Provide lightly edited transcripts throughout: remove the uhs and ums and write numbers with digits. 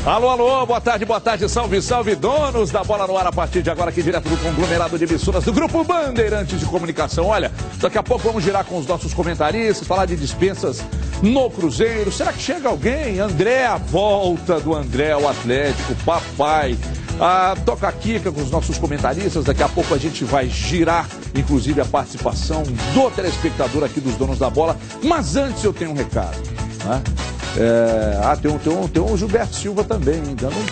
Alô, alô, boa tarde, salve, salve, donos da bola no ar a partir de agora aqui direto do conglomerado de emissoras do Grupo Bandeirantes de Comunicação. Olha, daqui a pouco vamos girar com os nossos comentaristas, falar de dispensas no Cruzeiro. Será que chega alguém? André, a volta do André ao Atlético, papai. Toca a Kika com os nossos comentaristas, daqui a pouco a gente vai girar, inclusive, a participação do telespectador aqui dos donos da bola. Mas antes eu tenho um recado, né? Tem um Gilberto Silva também, dando um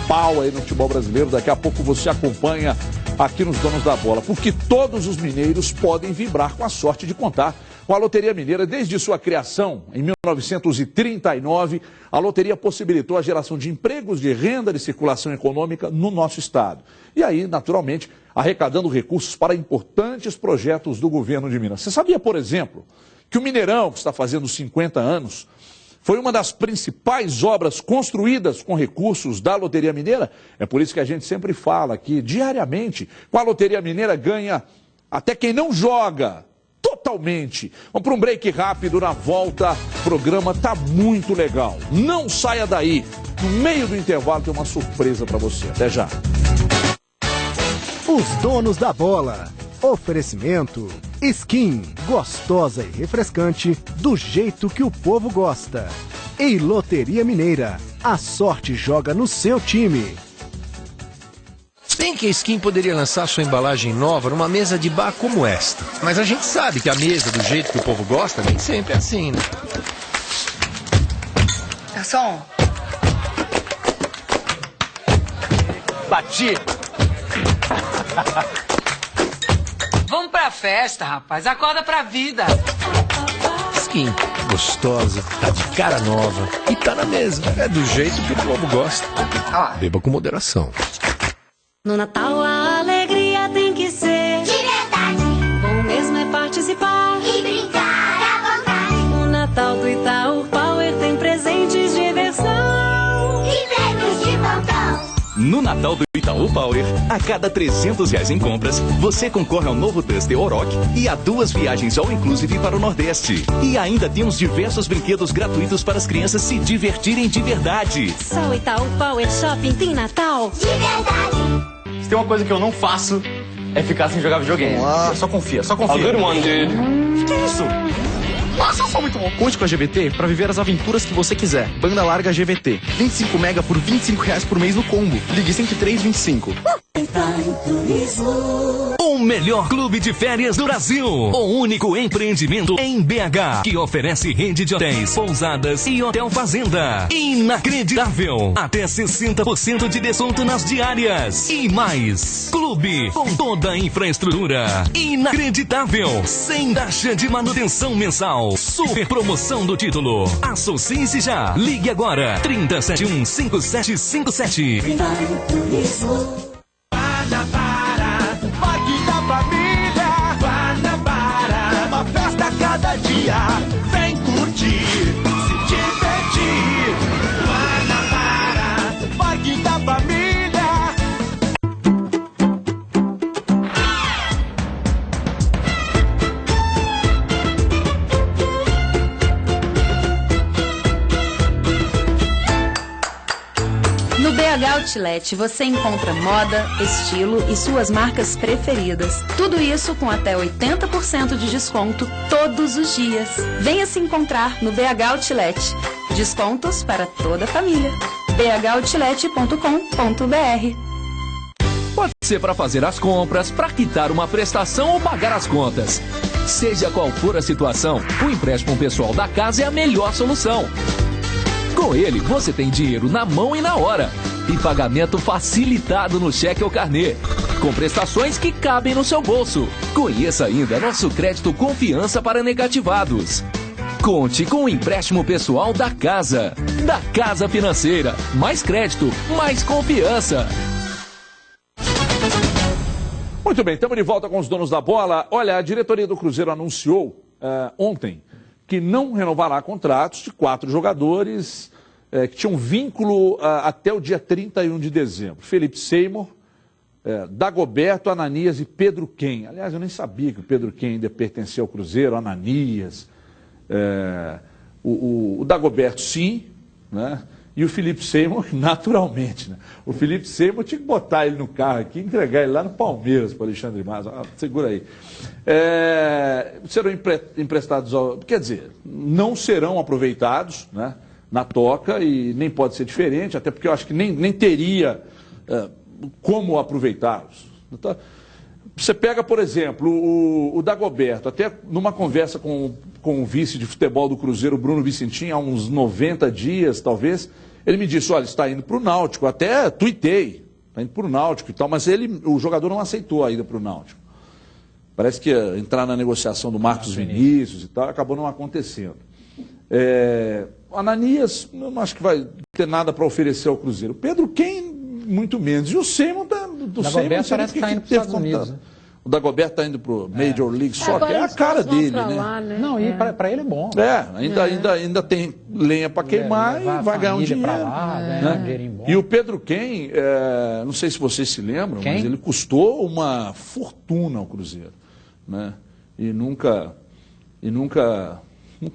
pau aí no futebol brasileiro. Daqui a pouco você acompanha aqui nos Donos da Bola, porque todos os mineiros podem vibrar com a sorte de contar com a Loteria Mineira. Desde sua criação, em 1939, a loteria possibilitou a geração de empregos, de renda, de circulação econômica no nosso estado. E aí, naturalmente, arrecadando recursos para importantes projetos do governo de Minas. Você sabia, por exemplo, que o Mineirão, que está fazendo 50 anos, foi uma das principais obras construídas com recursos da Loteria Mineira? É por isso que a gente sempre fala que, diariamente, com a Loteria Mineira ganha até quem não joga, totalmente. Vamos para um break rápido, na volta, o programa tá muito legal. Não saia daí, no meio do intervalo tem uma surpresa para você. Até já. Os Donos da Bola. Oferecimento Skin, gostosa e refrescante, do jeito que o povo gosta. E Loteria Mineira, a sorte joga no seu time. Bem que a Skin poderia lançar sua embalagem nova numa mesa de bar como esta. Mas a gente sabe que a mesa do jeito que o povo gosta nem sempre é assim, né? Garçom. Bati. Vamos pra festa, rapaz. Acorda pra vida. Skin, gostosa, tá de cara nova e tá na mesa. É do jeito que o povo gosta. Beba com moderação. No Natal a alegria tem que ser de verdade. Bom mesmo é participar e brincar à vontade. O Natal do Itaú Power tem presentes de diversão e prêmios de montão. No Natal do Itaú Power, a cada R$300 em compras, você concorre ao novo Duster Oroch e a 2 viagens all inclusive para o Nordeste. E ainda temos diversos brinquedos gratuitos para as crianças se divertirem de verdade. Só o Itaú Power Shopping tem Natal de verdade. Se tem uma coisa que eu não faço, é ficar sem jogar videogame. Só confia. A good one, dude. Que isso? Nossa, eu sou muito bom. Conte com a GVT para viver as aventuras que você quiser. Banda larga GVT. 25 mega por R$25 por mês no combo. Ligue 10325. O melhor clube de férias do Brasil. O único empreendimento em BH que oferece rede de hotéis, pousadas e hotel fazenda. Inacreditável. Até 60% de desconto nas diárias. E mais. Clube com toda a infraestrutura. Inacreditável. Sem taxa de manutenção mensal. Super promoção do título. Associe-se já. Ligue agora. 30715757. Guanabara, Parque da Família. Guanabara, uma festa a cada dia. Vem curtir, se divertir. Guanabara, Parque da Família. No BH Outlet você encontra moda, estilo e suas marcas preferidas. Tudo isso com até 80% de desconto todos os dias. Venha se encontrar no BH Outlet. Descontos para toda a família. bhoutlet.com.br. Pode ser para fazer as compras, para quitar uma prestação ou pagar as contas. Seja qual for a situação, o empréstimo pessoal da casa é a melhor solução. Com ele, você tem dinheiro na mão e na hora. E pagamento facilitado no cheque ou carnê. Com prestações que cabem no seu bolso. Conheça ainda nosso crédito confiança para negativados. Conte com o empréstimo pessoal da Casa. Da Casa Financeira. Mais crédito, mais confiança. Muito bem, estamos de volta com os donos da bola. Olha, a diretoria do Cruzeiro anunciou ontem que não renovará contratos de 4 jogadores que tinham vínculo até o dia 31 de dezembro. Felipe Seymour, Dagoberto, Ananias e Pedro Ken. Aliás, eu nem sabia que o Pedro Ken ainda pertencia ao Cruzeiro, Ananias. O Dagoberto sim, né? E o Felipe Seymour, naturalmente, né? O Felipe Seymour tinha que botar ele no carro aqui e entregar ele lá no Palmeiras para o Alexandre Matos. Segura aí. Serão emprestados, quer dizer, não serão aproveitados, né, na toca, e nem pode ser diferente, até porque eu acho que nem teria como aproveitá-los. Então, você pega, por exemplo, o Dagoberto, até numa conversa com o vice de futebol do Cruzeiro, Bruno Vicentinho, há uns 90 dias, talvez, ele me disse, olha, está indo para o Náutico, até tuitei, está indo para o Náutico e tal, mas o jogador não aceitou a ida para o Náutico. Parece que ia entrar na negociação do Marcos Vinícius e tal, acabou não acontecendo. Ananias, não acho que vai ter nada para oferecer ao Cruzeiro. Pedro, muito menos. E o Seymour do Dagoberto parece que está indo para os Estados Unidos. Né? O Dagoberto está indo para o Major League Soccer, é a cara dele, né? Lá, né? Não, e para ele é bom. Ainda tem lenha para queimar e vai ganhar um dinheiro. Lá, né? Um dinheirinho bom. E o Pedro Ken, não sei se vocês se lembram, mas ele custou uma fortuna ao Cruzeiro, né? E nunca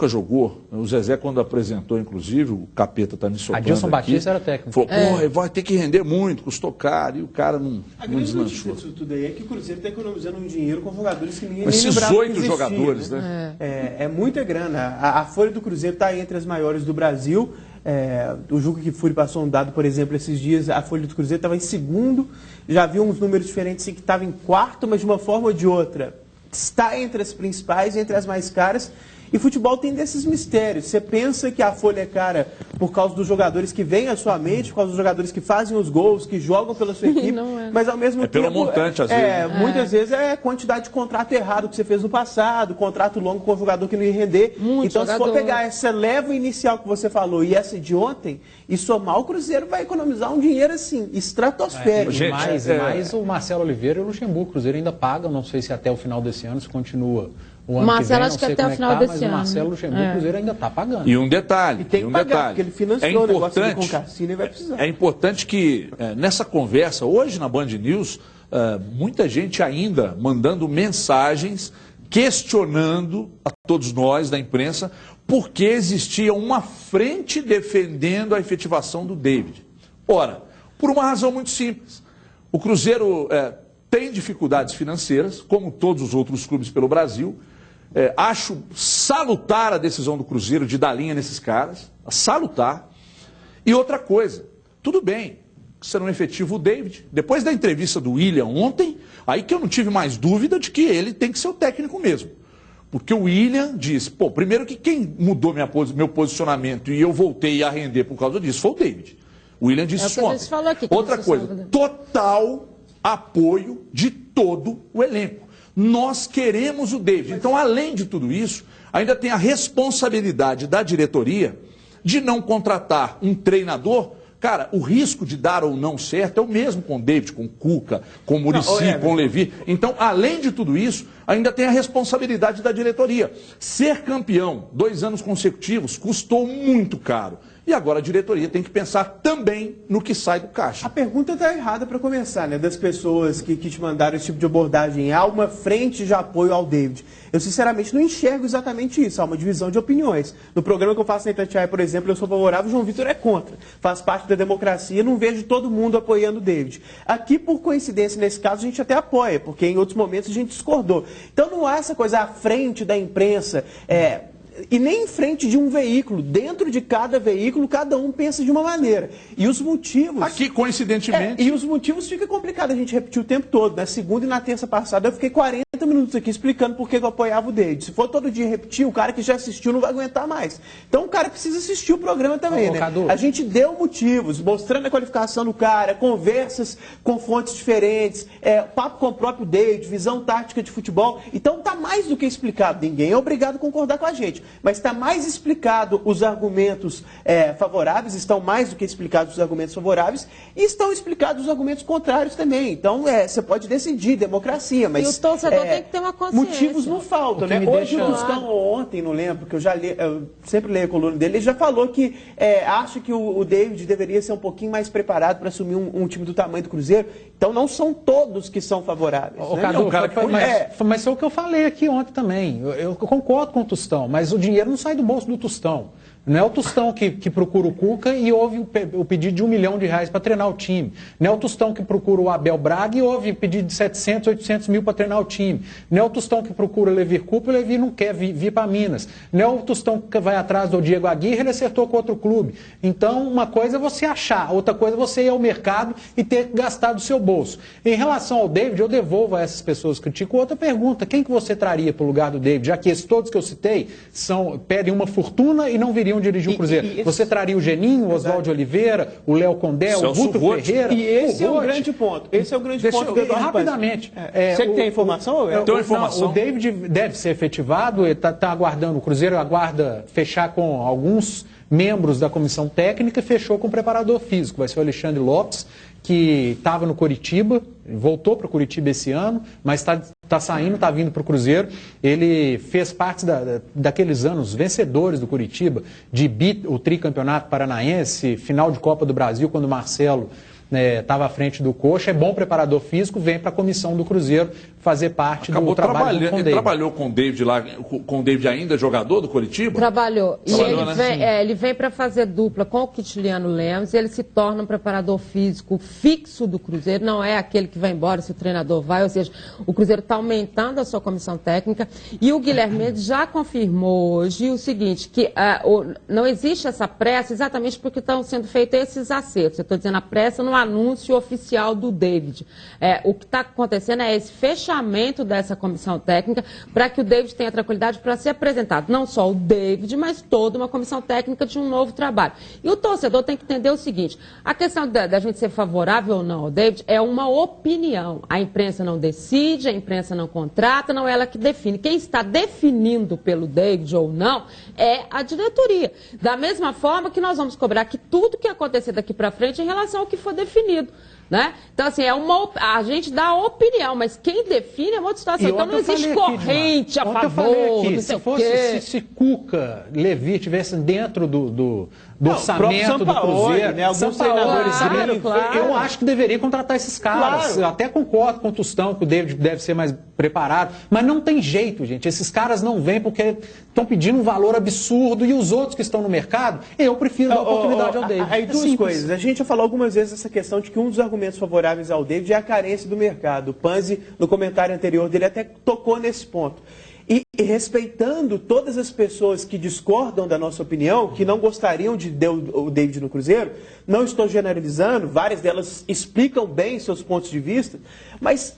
jogou. O Zezé, quando apresentou, inclusive, o Capeta está me sobrando. Adilson Batista era técnico. Falou, vai ter que render muito, custou caro, e o cara não deslanchou. Isso tudo aí é que o Cruzeiro está economizando um dinheiro com jogadores que ninguém nem lembrava. Esses 8 jogadores, né? É muita grana. A folha do Cruzeiro está entre as maiores do Brasil. O Juca Kfouri passou um dado, por exemplo, esses dias, a folha do Cruzeiro estava em segundo, já viu uns números diferentes assim, que estava em quarto, mas de uma forma ou de outra está entre as principais, entre as mais caras. E futebol tem desses mistérios. Você pensa que a folha é cara por causa dos jogadores que vêm à sua mente, por causa dos jogadores que fazem os gols, que jogam pela sua equipe, mas ao mesmo tempo... pelo montante, às vezes. Muitas vezes é quantidade de contrato errado que você fez no passado, contrato longo com o jogador que não ia render. Então, se for pegar essa leva inicial que você falou e essa de ontem, e somar, o Cruzeiro vai economizar um dinheiro, assim, estratosférico. Mas o Marcelo Oliveira e o Luxemburgo, o Cruzeiro ainda pagam, não sei se até o final desse ano, se continua... O Marcelo, acho que até o final desse ano. Mas o Marcelo Luxemburgo, o Cruzeiro ainda está pagando. E um detalhe. E tem que pagar, porque ele financiou o negócio com o Cassino e vai precisar. É importante que, nessa conversa, hoje na Band News, muita gente ainda mandando mensagens, questionando a todos nós da imprensa, porque existia uma frente defendendo a efetivação do David. Ora, por uma razão muito simples. O Cruzeiro tem dificuldades financeiras, como todos os outros clubes pelo Brasil. Acho salutar a decisão do Cruzeiro de dar linha nesses caras, salutar. E outra coisa, tudo bem, será um efetivo o David. Depois da entrevista do William ontem, aí que eu não tive mais dúvida de que ele tem que ser o técnico mesmo. Porque o William disse, primeiro que quem mudou meu posicionamento e eu voltei a render por causa disso foi o David. O William disse isso ontem. Outra coisa, total apoio de todo o elenco. Nós queremos o David. Então, além de tudo isso, ainda tem a responsabilidade da diretoria de não contratar um treinador. Cara, o risco de dar ou não certo é o mesmo com o David, com o Cuca, com o Muricy, com o Levi. Então, além de tudo isso, ainda tem a responsabilidade da diretoria. Ser campeão 2 anos consecutivos custou muito caro. E agora a diretoria tem que pensar também no que sai do caixa. A pergunta está errada para começar, né? Das pessoas que te mandaram esse tipo de abordagem. Há uma frente de apoio ao David. Eu, sinceramente, não enxergo exatamente isso. Há uma divisão de opiniões. No programa que eu faço na Itatiaia, por exemplo, eu sou favorável, o João Vitor é contra. Faz parte da democracia, não vejo todo mundo apoiando o David. Aqui, por coincidência, nesse caso, a gente até apoia, porque em outros momentos a gente discordou. Então não há essa coisa à frente da imprensa, e nem em frente de um veículo. Dentro de cada veículo, cada um pensa de uma maneira. E os motivos... Aqui, coincidentemente... e os motivos fica complicado a gente repetir o tempo todo. Na segunda e na terça passada, eu fiquei 40 minutos aqui explicando por que eu apoiava o David. Se for todo dia repetir, o cara que já assistiu não vai aguentar mais. Então o cara precisa assistir o programa também, né? Cadu. A gente deu motivos, mostrando a qualificação do cara, conversas com fontes diferentes, papo com o próprio David, visão tática de futebol. Então tá mais do que explicado. Ninguém é obrigado a concordar com a gente. Mas está mais explicado os argumentos favoráveis, estão mais do que explicados os argumentos favoráveis, e estão explicados os argumentos contrários também. Então, você pode decidir, democracia, mas... E o torcedor tem que ter uma consciência. Motivos não faltam, né? Hoje o Tostão, ou ontem, não lembro, porque eu sempre leio a coluna dele, ele já falou que acha que o David deveria ser um pouquinho mais preparado para assumir um time do tamanho do Cruzeiro. Então, não são todos que são favoráveis. Né? Cadu, mas foi o que eu falei aqui ontem também. Eu concordo com o Tostão, mas o dinheiro não sai do bolso do Tostão. Não é o Tostão que procura o Cuca e houve o pedido de R$1 milhão para treinar o time. Não é o Tostão que procura o Abel Braga e houve pedido de 700, 800 mil para treinar o time. Não é o Tostão que procura o Levir Coupe e o Levir não quer vir para Minas. Não é o Tostão que vai atrás do Diego Aguirre, ele acertou com outro clube. Então, uma coisa é você achar, outra coisa é você ir ao mercado e ter que gastar do seu bolso. Em relação ao David, eu devolvo a essas pessoas que criticam outra pergunta. Quem que você traria para o lugar do David? Já que esses todos que eu citei pedem uma fortuna e não viriam dirigir o Cruzeiro. Você traria o Geninho, o Oswaldo Oliveira, o Léo Condé, o Guto Ferreira. E esse é o grande ponto. Esse é o grande ponto. Rapidamente. Você que tem informação? O David deve ser efetivado, está aguardando, o Cruzeiro aguarda fechar com alguns membros da comissão técnica e fechou com o preparador físico. Vai ser o Alexandre Lopes, que estava no Coritiba, voltou para o Coritiba esse ano, mas está saindo, está vindo para o Cruzeiro. Ele fez parte daqueles anos vencedores do Coritiba, o tricampeonato paranaense, final de Copa do Brasil, quando o Marcelo estava à frente do Coxa. É bom preparador físico, vem para a comissão do Cruzeiro fazer parte do trabalho com o David. Trabalhou com o David lá, com o David ainda jogador do Coritiba? Trabalhou. E ele vem para fazer dupla com o Quintiliano Lemos, ele se torna um preparador físico fixo do Cruzeiro, não é aquele que vai embora se o treinador vai, ou seja, o Cruzeiro está aumentando a sua comissão técnica e o Guilherme Mendes já confirmou hoje o seguinte, que não existe essa pressa exatamente porque estão sendo feitos esses acertos. Eu estou dizendo a pressa no anúncio oficial do David. O que está acontecendo é esse fechamento dessa comissão técnica para que o David tenha tranquilidade para ser apresentado. Não só o David, mas toda uma comissão técnica de um novo trabalho. E o torcedor tem que entender o seguinte, a questão da gente ser favorável ou não ao David é uma opinião. A imprensa não decide, a imprensa não contrata, não é ela que define. Quem está definindo pelo David ou não é a diretoria. Da mesma forma que nós vamos cobrar que tudo que acontecer daqui para frente em relação ao que for definido. Né? Então, assim, a gente dá a opinião, mas quem define é uma outra situação. Então, não existe corrente a favor, não sei se Cuca, Levir tivessem dentro do orçamento do Cruzeiro, né? Alguns treinadores claro. Eu acho que deveria contratar esses caras. Claro. Eu até concordo com o Tostão que o David deve ser mais preparado, mas não tem jeito, gente. Esses caras não vêm porque estão pedindo um valor absurdo e os outros que estão no mercado, eu prefiro dar oportunidade ao David. Aí duas coisas. A gente já falou algumas vezes essa questão de que um dos argumentos favoráveis ao David é a carência do mercado. O Panzi, no comentário anterior dele, até tocou nesse ponto. E respeitando todas as pessoas que discordam da nossa opinião, que não gostariam de o David no Cruzeiro, não estou generalizando, várias delas explicam bem seus pontos de vista, mas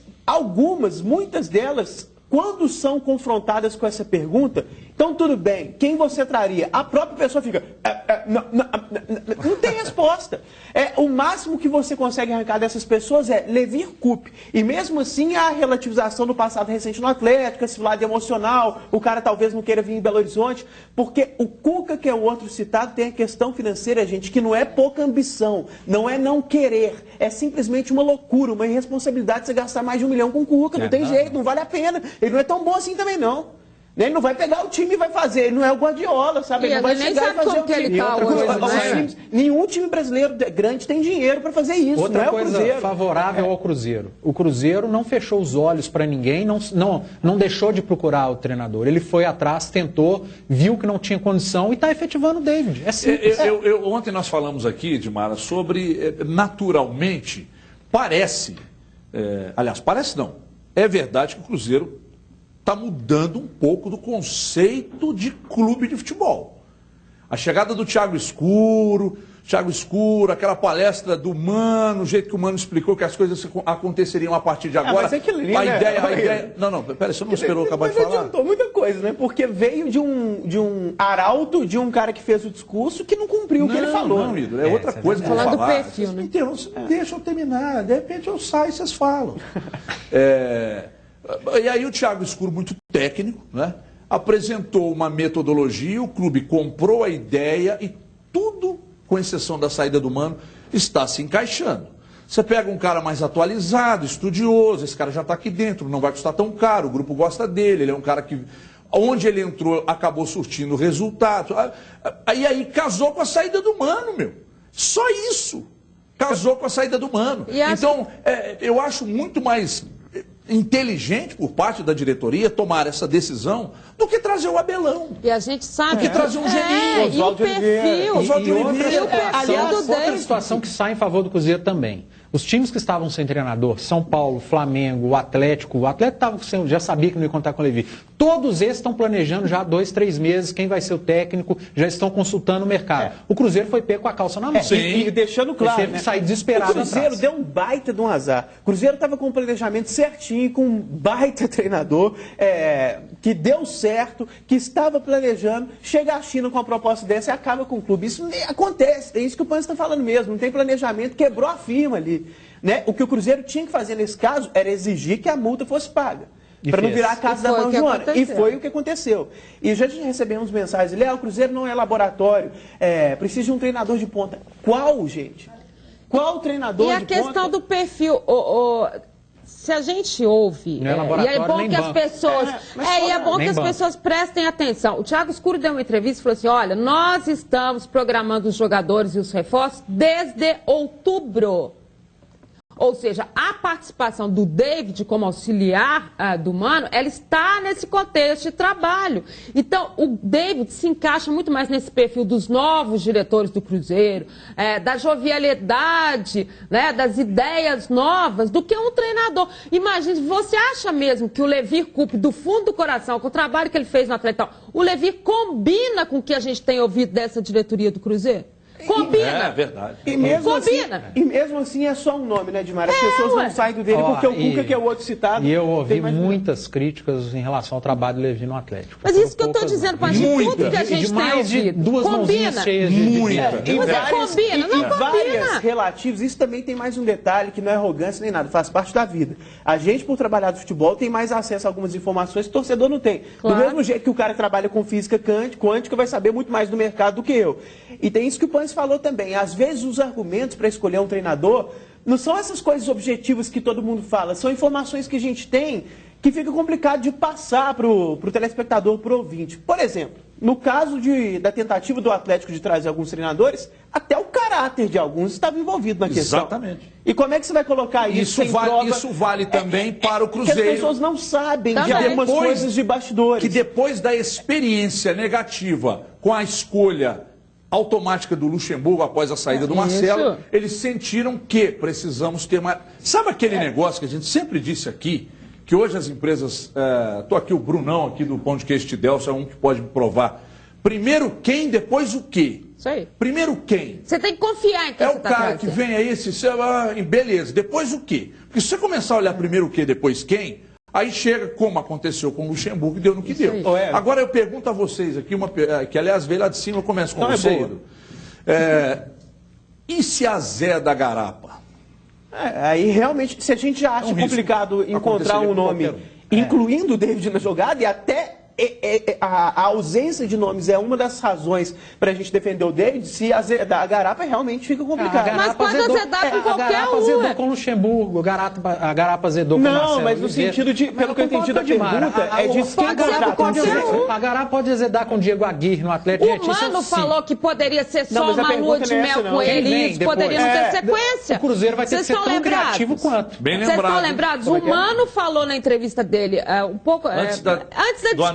muitas delas, quando são confrontadas com essa pergunta, então tudo bem, quem você traria? A própria pessoa fica, não tem resposta. O máximo que você consegue arrancar dessas pessoas é Levir Coupe. E mesmo assim, a relativização do passado recente no Atlético, esse lado emocional, o cara talvez não queira vir em Belo Horizonte, porque o Cuca, que é o outro citado, tem a questão financeira, gente, que não é pouca ambição, não é não querer, é simplesmente uma loucura, uma irresponsabilidade você gastar mais de R$1 milhão com o Cuca, não tem jeito, não vale a pena. Ele não é tão bom assim também, não. Ele não vai pegar o time e vai fazer, ele não é o Guardiola, sabe? Ele não vai chegar e fazer o time. Nenhum time brasileiro grande tem dinheiro para fazer isso, outra não é coisa o Cruzeiro. Favorável ao Cruzeiro. O Cruzeiro não fechou os olhos para ninguém, não deixou de procurar o treinador. Ele foi atrás, tentou, viu que não tinha condição e está efetivando o David. É simples. Ontem nós falamos aqui, Edmara, sobre, naturalmente, parece não, é verdade que o Cruzeiro está mudando um pouco do conceito de clube de futebol. A chegada do Thiago Escuro, aquela palestra do Mano, o jeito que o Mano explicou que as coisas aconteceriam a partir de agora. Mas é aquilo ali, a ideia... Não, pera, você não esperou acabar de falar? Mas adiantou muita coisa, né? Porque veio de um arauto, de um cara que fez o discurso que não cumpriu o que ele falou. Não, ídolo, é outra coisa que eu vou falar. Do perfil, né? Então, deixa eu terminar, de repente eu saio e vocês falam. E aí o Thiago Escuro, muito técnico, né, apresentou uma metodologia, o clube comprou a ideia e tudo, com exceção da saída do Mano, está se encaixando. Você pega um cara mais atualizado, estudioso, esse cara já está aqui dentro, não vai custar tão caro, o grupo gosta dele, ele é um cara que, onde ele entrou, acabou surtindo resultado. E aí casou com a saída do Mano, meu. Só isso. Casou com a saída do Mano. Então, eu acho muito mais inteligente por parte da diretoria tomar essa decisão do que trazer o Abelão. E a gente sabe... Do que trazer um Geninho. E o perfil... Aliás, outra situação que sai em favor do Cruzeiro também. Os times que estavam sem treinador, São Paulo, Flamengo, o Atlético já sabia que não ia contar com o Levi. Todos esses estão planejando já há 2, 3 meses quem vai ser o técnico, já estão consultando o mercado. O Cruzeiro foi pego com a calça na mão. E deixando claro, teve que sair desesperado. O Cruzeiro deu um baita de um azar. O Cruzeiro estava com um planejamento certinho, com um baita treinador, que deu certo, que estava planejando. Chega a China com uma proposta dessa e acaba com o clube. Isso acontece, é isso que o Pan está falando mesmo. Não tem planejamento, quebrou a firma ali. Né? O que o Cruzeiro tinha que fazer nesse caso era exigir que a multa fosse paga. Para não virar a casa da mão Joana. E foi o que aconteceu. E já recebemos mensagens, o Cruzeiro não é laboratório, precisa de um treinador de ponta. Qual, gente? Qual treinador de ponta? E a questão do perfil... Se a gente ouve, e é bom que as pessoas, pessoas prestem atenção. O Thiago Escuro deu uma entrevista e falou assim, olha, nós estamos programando os jogadores e os reforços desde outubro. Ou seja, a participação do David como auxiliar do Mano, ela está nesse contexto de trabalho. Então, o David se encaixa muito mais nesse perfil dos novos diretores do Cruzeiro, da jovialidade, né, das ideias novas, do que um treinador. Imagine, você acha mesmo que o Levir Coupe, do fundo do coração, com o trabalho que ele fez no Atlético, o Levir combina com o que a gente tem ouvido dessa diretoria do Cruzeiro? Combina. É verdade. E mesmo assim é só um nome, né, Edmar? As pessoas não saem do dele porque o Cuca, que é o outro citado... E eu ouvi muitas críticas em relação ao trabalho do Levi no Atlético. Mas isso que eu estou dizendo, Patinho, tudo que a gente tem ouvido. Duas mãozinhas cheias de combina, não combina. Várias relativas, isso também tem mais um detalhe que não é arrogância nem nada, faz parte da vida. A gente, por trabalhar do futebol, tem mais acesso a algumas informações que o torcedor não tem. Claro. Do mesmo jeito que o cara que trabalha com física quântica vai saber muito mais do mercado do que eu. E tem isso que o Pans falou também. Às vezes os argumentos para escolher um treinador não são essas coisas objetivas que todo mundo fala, são informações que a gente tem que fica complicado de passar para o telespectador, para o ouvinte. Por exemplo, no caso da tentativa do Atlético de trazer alguns treinadores, até o caráter de alguns estava envolvido na questão. Exatamente. E como é que você vai colocar isso sem prova? Isso vale também para o Cruzeiro. Que as pessoas não sabem de algumas coisas de bastidores. Que depois da experiência negativa com a escolha automática do Luxemburgo após a saída do Marcelo, eles sentiram que precisamos ter mais... Sabe aquele negócio que a gente sempre disse aqui, que hoje as empresas... Estou aqui o Brunão aqui do Pão de Queijo Tidelso, é um que pode me provar. Primeiro quem, depois o quê? Isso aí. Primeiro quem? Você tem que confiar em quem você tá trazendo. É o cara que vem aí, beleza, depois o quê? Porque se você começar a olhar primeiro o quê, depois quem... Aí chega, como aconteceu com o Luxemburgo, e deu no que deu. Agora eu pergunto a vocês aqui, que aliás veio lá de cima, eu começo com você, Edu. E se a Zé da Garapa? Aí realmente, se a gente já acha complicado encontrar um nome, incluindo o David na jogada, e até a ausência de nomes é uma das razões para a gente defender o David, se a Garapa realmente fica complicado. Mas pode azedar com qualquer um. A Garapa azedou com o Luxemburgo, a Garapa azedou com o Marcelo. Não, mas no sentido de, pelo que eu entendi da pergunta, é de quem contrata. A Garapa pode azedar com o Diego Aguirre no Atlético. O Mano falou que poderia ser só uma lua de mel com ele e isso poderia não ter sequência. O Cruzeiro vai ter que ser tão criativo quanto. Bem lembrado. Vocês estão lembrados? O Mano falou na entrevista dele, um pouco antes da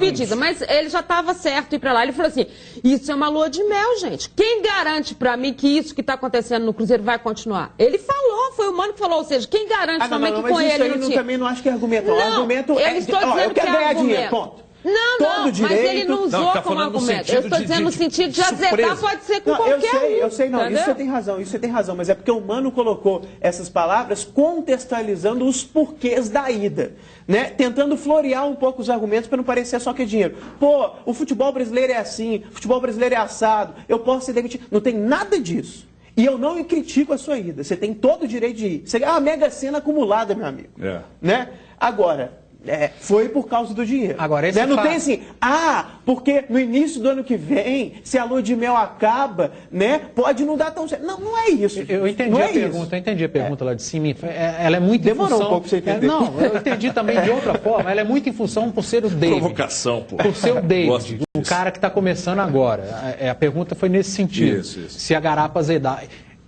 despedida, mas ele já estava certo ir para lá. Ele falou assim, isso é uma lua de mel, gente. Quem garante para mim que isso que está acontecendo no Cruzeiro vai continuar? Ele falou, foi o Mano que falou, ou seja, quem garante também que com ele não tinha... Eu também não acho que é argumento. Não, argumento eu estou dizendo que é ganhar argumento. Dinheiro, ponto. Não, mas ele não usou como argumento. Eu estou dizendo no sentido de azedar, pode ser com qualquer um. Eu sei, não, isso você tem razão, mas é porque o Mano colocou essas palavras contextualizando os porquês da ida, né? Tentando florear um pouco os argumentos para não parecer só que é dinheiro. Pô, o futebol brasileiro é assim, o futebol brasileiro é assado, eu posso ser demitido. Não tem nada disso. E eu não critico a sua ida. Você tem todo o direito de ir. Você é uma mega cena acumulada, meu amigo. Né? Agora... foi por causa do dinheiro. Agora, esse não tem assim, porque no início do ano que vem, se a lua de mel acaba, né, pode não dar tão certo. Não, não é isso. Eu entendi eu entendi a pergunta lá de cima. Ela é muito Demorou em função... um pouco pra você entender. Não, eu entendi também de outra forma. Ela é muito em função por ser o David. Provocação, pô. Por ser o David, o cara que está começando agora. A pergunta foi nesse sentido. Isso. Se a Garapa azedar...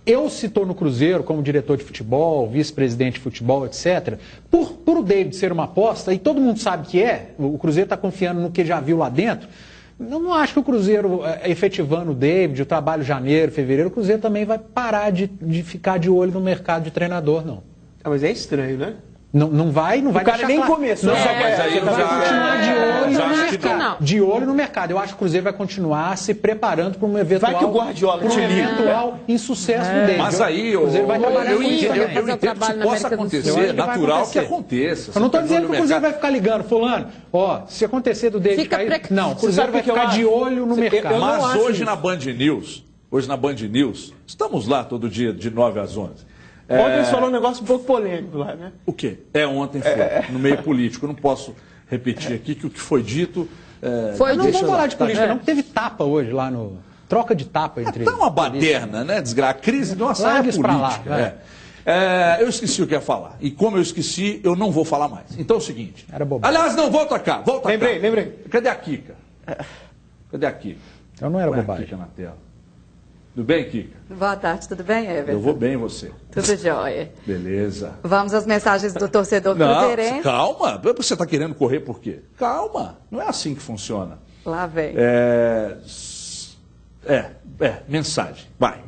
Eu, se estou no Cruzeiro como diretor de futebol, vice-presidente de futebol, etc., por o David ser uma aposta, e todo mundo sabe que o Cruzeiro está confiando no que já viu lá dentro, eu não acho que o Cruzeiro, efetivando o David, o trabalho janeiro, fevereiro, o Cruzeiro também vai parar de ficar de olho no mercado de treinador, não. Mas é estranho, né? Não vai o cara nem começou. Mas aí vai continuar de olho no mercado. De olho no mercado. Eu acho que o Cruzeiro vai continuar se preparando para um eventual, vai que o Guardiola te liga. insucesso do David. Mas aí o Cruzeiro vai trabalhar eu entendo que possa acontecer, é natural que aconteça. Eu não estou dizendo que o Cruzeiro vai ficar ligando, fulano, se acontecer do David cair, não, o Cruzeiro vai ficar de olho no mercado. Mas hoje na Band News, estamos lá todo dia de 9 às 11. Ontem eles falaram um negócio um pouco polêmico lá, né? O quê? Ontem foi, no meio político. Eu não posso repetir aqui que o que foi dito... não vamos falar de política, não, teve tapa hoje lá no... Troca de tapa entre... Tá uma baderna, né? A crise de uma saia política. Eu esqueci o que ia falar. E como eu esqueci, eu não vou falar mais. Então é o seguinte... Era bobagem. Aliás, não, volta cá. Lembrei. Cadê a Kika? Cadê a Kika? Então não era bobagem. Kika na tela. Tudo bem, Kika? Boa tarde, tudo bem, Everton? Eu vou bem, você? Tudo jóia. Beleza. Vamos às mensagens do torcedor cruzeirense. Calma, você está querendo correr por quê? Calma, não é assim que funciona. Lá vem. Mensagem, vai.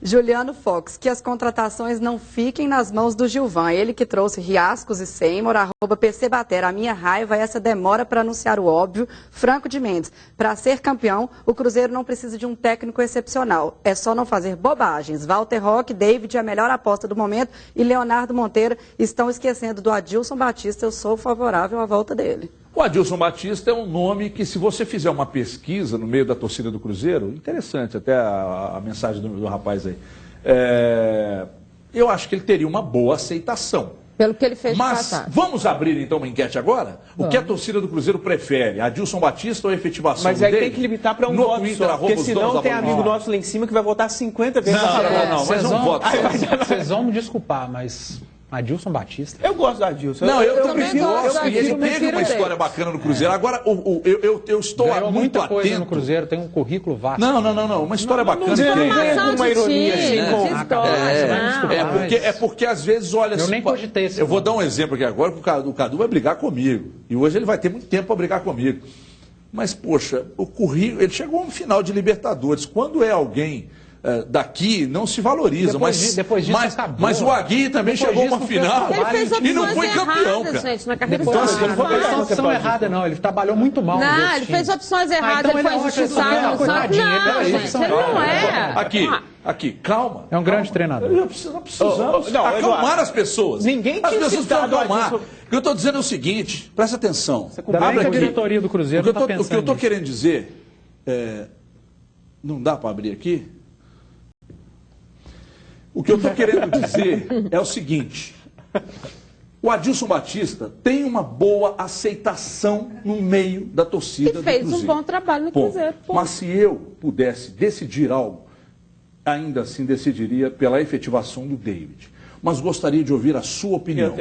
Juliano Fox, que as contratações não fiquem nas mãos do Gilvan. Ele que trouxe Riascos e Seymour, @PC Batera. A minha raiva é essa demora para anunciar o óbvio. Franco de Mendes, para ser campeão, o Cruzeiro não precisa de um técnico excepcional. É só não fazer bobagens. Walter Roque, David, a melhor aposta do momento, e Leonardo Monteiro estão esquecendo do Adilson Batista. Eu sou favorável à volta dele. O Adilson Batista é um nome que, se você fizer uma pesquisa no meio da torcida do Cruzeiro, interessante até a mensagem do rapaz aí, eu acho que ele teria uma boa aceitação. Pelo que ele fez. Mas vamos abrir então uma enquete agora? O que a torcida do Cruzeiro prefere? Adilson Batista ou a efetivação Mas aí tem que limitar para um voto Twitter, só, porque senão tem amigo nosso lá em cima que vai votar 50 vezes. Não, mas não voto. Vocês vão me desculpar, mas... Adilson Batista? Eu gosto do Adilson. Não, eu também gosto. E ele teve uma história bacana no Cruzeiro. Agora, eu estou muito atento. Coisa no Cruzeiro, tem um currículo vasto. Não. Uma história bacana. Uma ironia assim. Porque às vezes, olha... Eu nem cogitei esse. Eu vou dar um exemplo aqui agora, porque o Cadu vai brigar comigo. E hoje ele vai ter muito tempo para brigar comigo. Mas, poxa, o currículo... Ele chegou no final de Libertadores. Quando é alguém... daqui não se valoriza, depois disso acabou. Mas o Agui também chegou a uma final e não foi campeão, cara. Gente, na carreira então, ele não fez opção errada, não. Ele trabalhou muito mal. Não, ele fez opções erradas, ele foi injustiçado. Não, gente, ele não é. Aqui, calma. É um grande treinador. Nós precisamos acalmar as pessoas. Ninguém as pessoas precisam acalmar. O que eu estou dizendo é o seguinte, presta atenção. Abre a diretoria do Cruzeiro. O que eu estou querendo dizer não dá para abrir aqui? O que eu estou querendo dizer é o seguinte: o Adilson Batista tem uma boa aceitação no meio da torcida do Cruzeiro. E fez um bom trabalho no Cruzeiro. Mas se eu pudesse decidir algo, ainda assim decidiria pela efetivação do David. Mas gostaria de ouvir a sua opinião.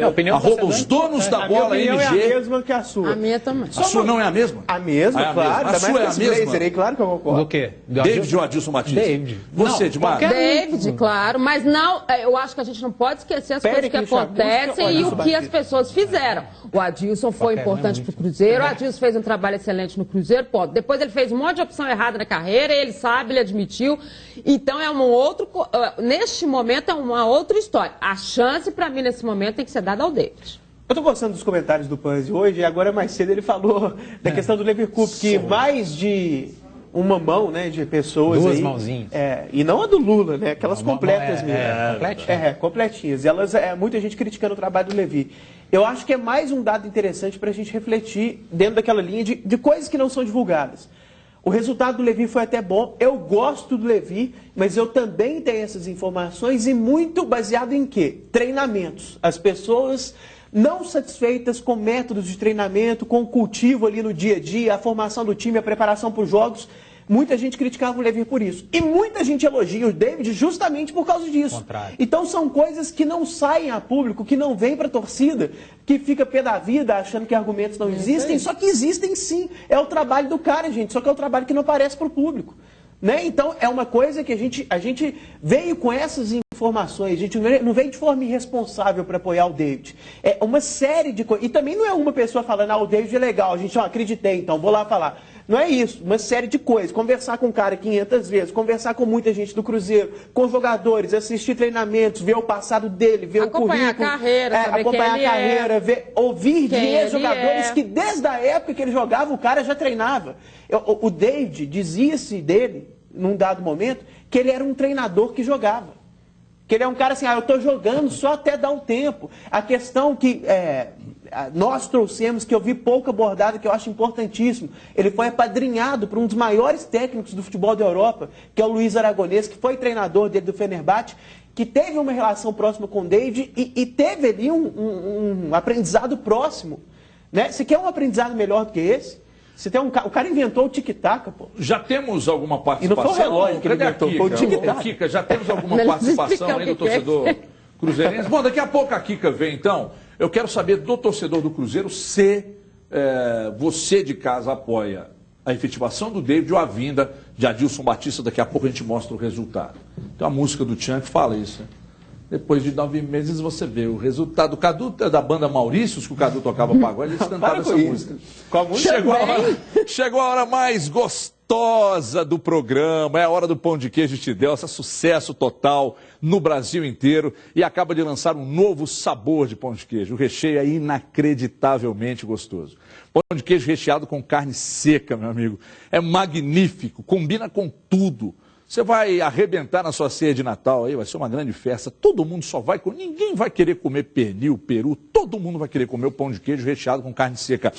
Os donos da bola MG. A minha é a mesma que a sua. A minha também. A sua não é a mesma? A mesma, claro. A sua é a mesma? Claro que eu concordo. Do quê? David ou Adilson Batista? David. Você, Edmar? David, claro. Mas não, eu acho que a gente não pode esquecer as coisas que acontecem e o que as pessoas fizeram. O Adilson foi importante para o Cruzeiro. O Adilson fez um trabalho excelente no Cruzeiro. Depois ele fez um monte de opção errada na carreira. Ele sabe, ele admitiu. Então é um outro... Neste momento é uma outra história. A chance para mim nesse momento tem que ser dada ao David. Eu estou gostando dos comentários do Panzi hoje, e agora mais cedo ele falou da questão do Leverkusen, que mais de uma mão, né, de pessoas duas aí, mãozinhas. E não a do Lula, né, aquelas completas mesmo. Completinhas. Completinhas. E elas, muita gente criticando o trabalho do Levi. Eu acho que é mais um dado interessante para a gente refletir dentro daquela linha de coisas que não são divulgadas. O resultado do Levi foi até bom, eu gosto do Levi, mas eu também tenho essas informações e muito baseado em quê? Treinamentos. As pessoas não satisfeitas com métodos de treinamento, com o cultivo ali no dia a dia, a formação do time, a preparação para os jogos. Muita gente criticava o Levi por isso. E muita gente elogia o David justamente por causa disso. Contrário. Então são coisas que não saem a público, que não vêm para a torcida, que fica pé da vida achando que argumentos não existem, só que existem sim. É o trabalho do cara, gente, só que é o trabalho que não aparece para o público. Né? Então, é uma coisa que a gente veio com essas informações, a gente não veio de forma irresponsável para apoiar o David. É uma série de coisas. E também não é uma pessoa falando, o David é legal, a gente, acreditei, então vou lá falar. Não é isso, uma série de coisas. Conversar com o cara 500 vezes, conversar com muita gente do Cruzeiro, com jogadores, assistir treinamentos, ver o passado dele, ver o currículo. Acompanhar a carreira, acompanhar a carreira, ouvir de ex-jogadores que desde a época que ele jogava, o cara já treinava. O David dizia-se dele, num dado momento, que ele era um treinador que jogava. Que ele é um cara assim, eu estou jogando só até dar o tempo. A questão que nós trouxemos, que eu vi pouco abordada, que eu acho importantíssimo, ele foi apadrinhado por um dos maiores técnicos do futebol da Europa, que é o Luiz Aragonês, que foi treinador dele do Fenerbahçe, que teve uma relação próxima com o David e teve ali um aprendizado próximo. Né? Você quer um aprendizado melhor do que esse? Você tem o cara inventou o tic-tac, pô. Já temos alguma participação? E não foi o relógio que ele inventou, foi o tic-tac. Kika, já temos alguma participação aí do torcedor cruzeirense? Bom, daqui a pouco a Kika vem, então. Eu quero saber do torcedor do Cruzeiro se você de casa apoia a efetivação do David ou a vinda de Adilson Batista. Daqui a pouco a gente mostra o resultado. Tem uma música do Tchan que fala isso, né? Depois de 9 meses você vê o resultado. O Cadu da banda Maurícios, que o Cadu tocava pagode, eles cantavam essa música. Qual música? Chegou a hora mais gostosa do programa. É a hora do pão de queijo Tidelça, sucesso total no Brasil inteiro. E acaba de lançar um novo sabor de pão de queijo. O recheio é inacreditavelmente gostoso. Pão de queijo recheado com carne seca, meu amigo. É magnífico, combina com tudo. Você vai arrebentar na sua ceia de Natal, aí vai ser uma grande festa, todo mundo só vai comer, ninguém vai querer comer pernil, peru, todo mundo vai querer comer o pão de queijo recheado com carne seca.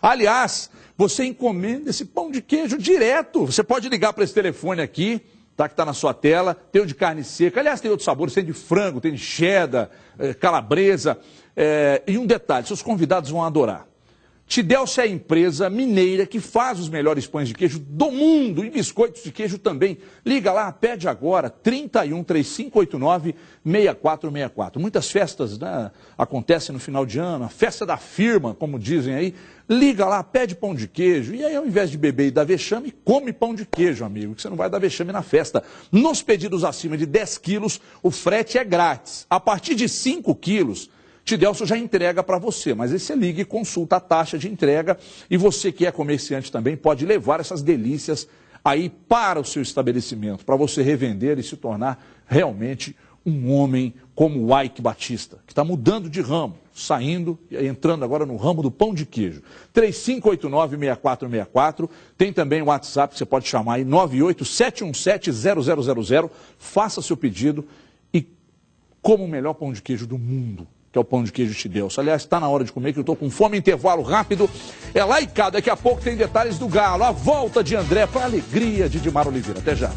Aliás, você encomenda esse pão de queijo direto, você pode ligar para esse telefone aqui, tá, que está na sua tela, tem o de carne seca, aliás tem outros sabores, tem de frango, tem de cheddar, calabresa, e um detalhe, seus convidados vão adorar. Tidelça é a empresa mineira que faz os melhores pães de queijo do mundo e biscoitos de queijo também. Liga lá, pede agora, 31 3589 6464. Muitas festas, né, acontecem no final de ano, a festa da firma, como dizem aí. Liga lá, pede pão de queijo e aí ao invés de beber e dar vexame, come pão de queijo, amigo, que você não vai dar vexame na festa. Nos pedidos acima de 10 quilos, o frete é grátis. A partir de 5 quilos, Tidelso já entrega para você, mas aí você liga e consulta a taxa de entrega e você que é comerciante também pode levar essas delícias aí para o seu estabelecimento, para você revender e se tornar realmente um homem como o Ike Batista, que está mudando de ramo, saindo e entrando agora no ramo do pão de queijo. 3589-6464, tem também o WhatsApp que você pode chamar aí, 987170000, faça seu pedido e coma o melhor pão de queijo do mundo, que é o pão de queijo Tidelso. Aliás, está na hora de comer, que eu estou com fome. Intervalo rápido. É lá e cá. Daqui a pouco tem detalhes do Galo. A volta de André para a alegria de Dimar Oliveira. Até já.